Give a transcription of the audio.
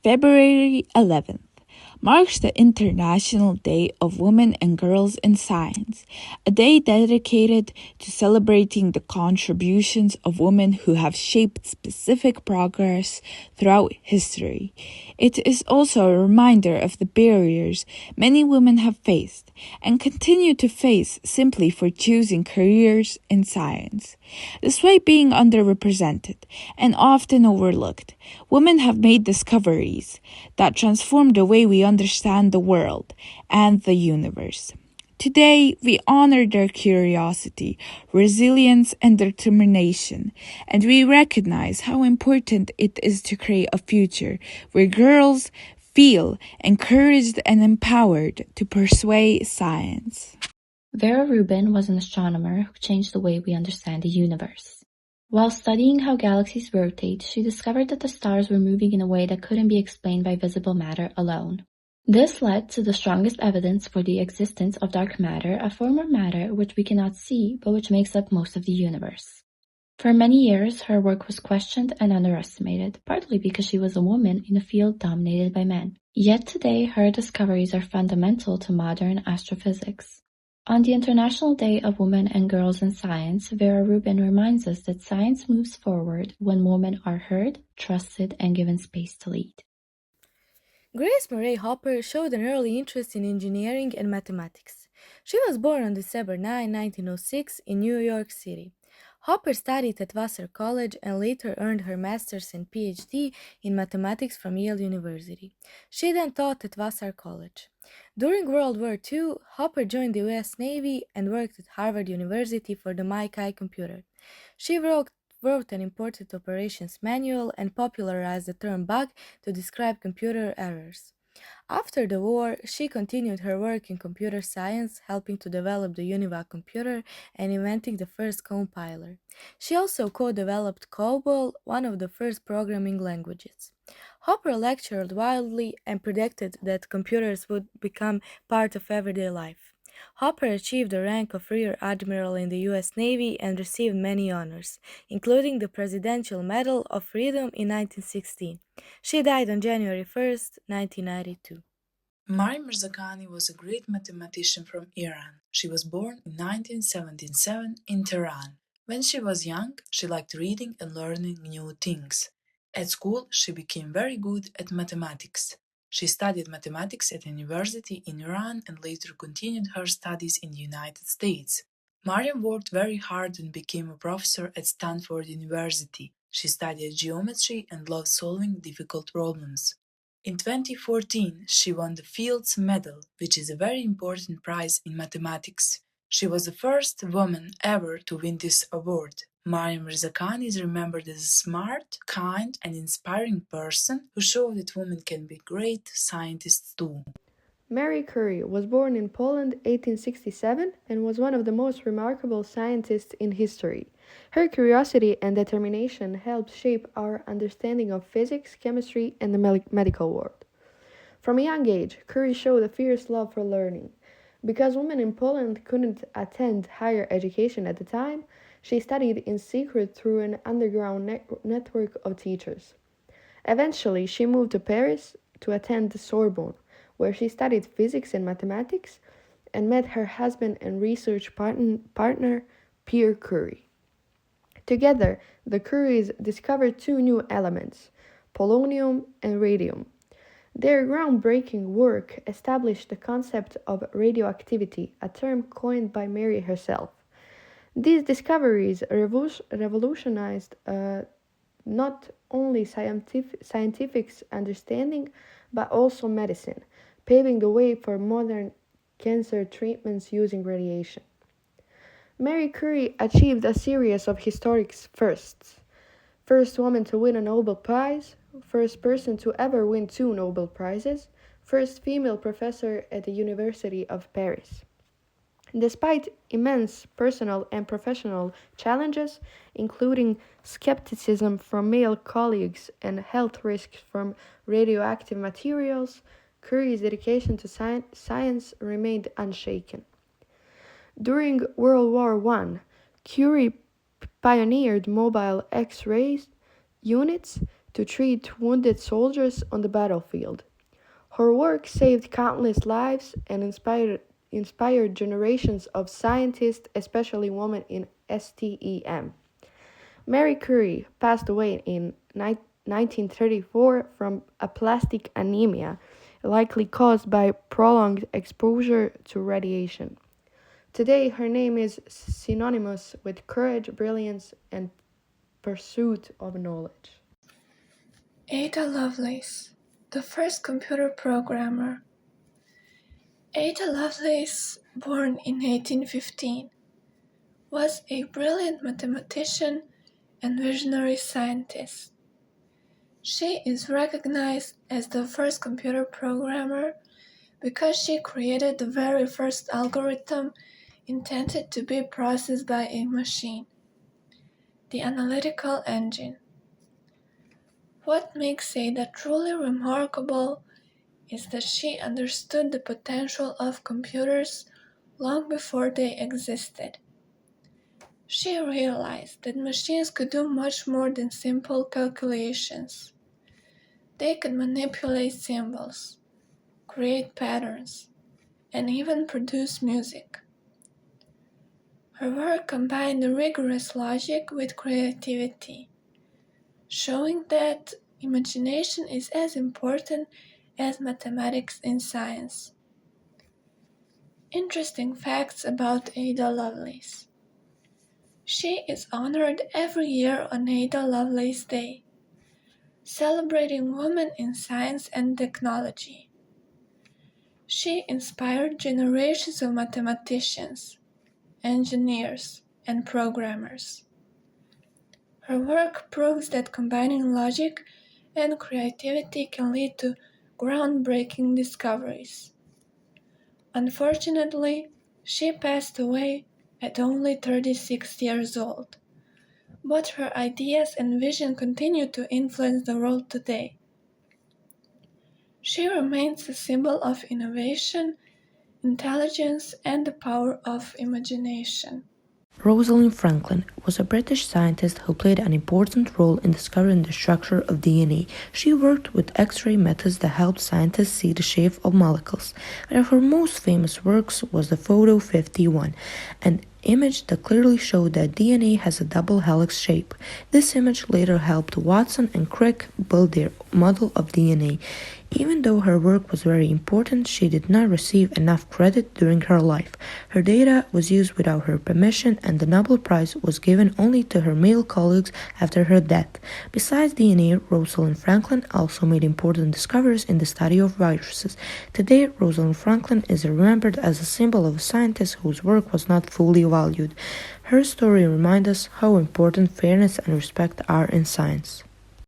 February 11th marks the International Day of Women and Girls in Science, a day dedicated to celebrating the contributions of women who have shaped specific progress throughout history. It is also a reminder of the barriers many women have faced and continue to face simply for choosing careers in science. Despite being underrepresented and often overlooked, women have made discoveries that transform the way we understand the world and the universe. Today, we honor their curiosity, resilience, and determination, and we recognize how important it is to create a future where girls feel encouraged and empowered to pursue science. Vera Rubin was an astronomer who changed the way we understand the universe. While studying how galaxies rotate, she discovered that the stars were moving in a way that couldn't be explained by visible matter alone. This led to the strongest evidence for the existence of dark matter, a form of matter which we cannot see but which makes up most of the universe. For many years, her work was questioned and underestimated, partly because she was a woman in a field dominated by men. Yet today, her discoveries are fundamental to modern astrophysics. On the International Day of Women and Girls in Science, Vera Rubin reminds us that science moves forward when women are heard, trusted, and given space to lead. Grace Murray Hopper showed an early interest in engineering and mathematics. She was born on December 9, 1906, in New York City. Hopper studied at Vassar College and later earned her master's and PhD in mathematics from Yale University. She then taught at Vassar College. During World War II, Hopper joined the U.S. Navy and worked at Harvard University for the Mike I computer. She wrote an important operations manual and popularized the term bug to describe computer errors. After the war, she continued her work in computer science, helping to develop the UNIVAC computer and inventing the first compiler. She also co-developed COBOL, one of the first programming languages. Hopper lectured widely and predicted that computers would become part of everyday life. Hopper achieved the rank of Rear Admiral in the U.S. Navy and received many honors, including the Presidential Medal of Freedom in 1916. She died on January 1, 1992. Mariam Mirzakhani was a great mathematician from Iran. She was born in 1977 in Tehran. When she was young, she liked reading and learning new things. At school, she became very good at mathematics. She studied mathematics at a university in Iran and later continued her studies in the United States. Mariam worked very hard and became a professor at Stanford University. She studied geometry and loved solving difficult problems. In 2014, she won the Fields Medal, which is a very important prize in mathematics. She was the first woman ever to win this award. Mariam Mirzakhani is remembered as a smart, kind, and inspiring person who showed that women can be great scientists too. Marie Curie was born in Poland 1867 and was one of the most remarkable scientists in history. Her curiosity and determination helped shape our understanding of physics, chemistry, and the medical world. From a young age, Curie showed a fierce love for learning. Because women in Poland couldn't attend higher education at the time, she studied in secret through an underground network of teachers. Eventually, she moved to Paris to attend the Sorbonne, where she studied physics and mathematics and met her husband and research partner, Pierre Curie. Together, the Curies discovered two new elements, polonium and radium. Their groundbreaking work established the concept of radioactivity, a term coined by Mary herself. These discoveries revolutionized not only scientific understanding, but also medicine, paving the way for modern cancer treatments using radiation. Marie Curie achieved a series of historic firsts. First woman to win a Nobel Prize, first person to ever win 2 Nobel Prizes, first female professor at the University of Paris. Despite immense personal and professional challenges, including skepticism from male colleagues and health risks from radioactive materials, Curie's dedication to science remained unshaken. During World War I, Curie pioneered mobile X-ray units, to treat wounded soldiers on the battlefield. Her work saved countless lives and inspired generations of scientists, especially women in STEM. Marie Curie passed away in 1934 from aplastic anemia, likely caused by prolonged exposure to radiation. Today, her name is synonymous with courage, brilliance, and pursuit of knowledge. Ada Lovelace, the first computer programmer. Ada Lovelace, born in 1815, was a brilliant mathematician and visionary scientist. She is recognized as the first computer programmer because she created the very first algorithm intended to be processed by a machine, the analytical engine. What makes Ada truly remarkable is that she understood the potential of computers long before they existed. She realized that machines could do much more than simple calculations. They could manipulate symbols, create patterns, and even produce music. Her work combined rigorous logic with creativity, showing that imagination is as important as mathematics in science. Interesting facts about Ada Lovelace. She is honored every year on Ada Lovelace Day, celebrating women in science and technology. She inspired generations of mathematicians, engineers, and programmers. Her work proves that combining logic and creativity can lead to groundbreaking discoveries. Unfortunately, she passed away at only 36 years old, but her ideas and vision continue to influence the world today. She remains a symbol of innovation, intelligence, and the power of imagination. Rosalind Franklin was a British scientist who played an important role in discovering the structure of DNA. She worked with X-ray methods that helped scientists see the shape of molecules. One of her most famous works was the Photo 51, an image that clearly showed that DNA has a double helix shape. This image later helped Watson and Crick build their model of DNA. Even though her work was very important, she did not receive enough credit during her life. Her data was used without her permission, and the Nobel Prize was given only to her male colleagues after her death. Besides DNA, Rosalind Franklin also made important discoveries in the study of viruses. Today, Rosalind Franklin is remembered as a symbol of a scientist whose work was not fully valued. Her story reminds us how important fairness and respect are in science.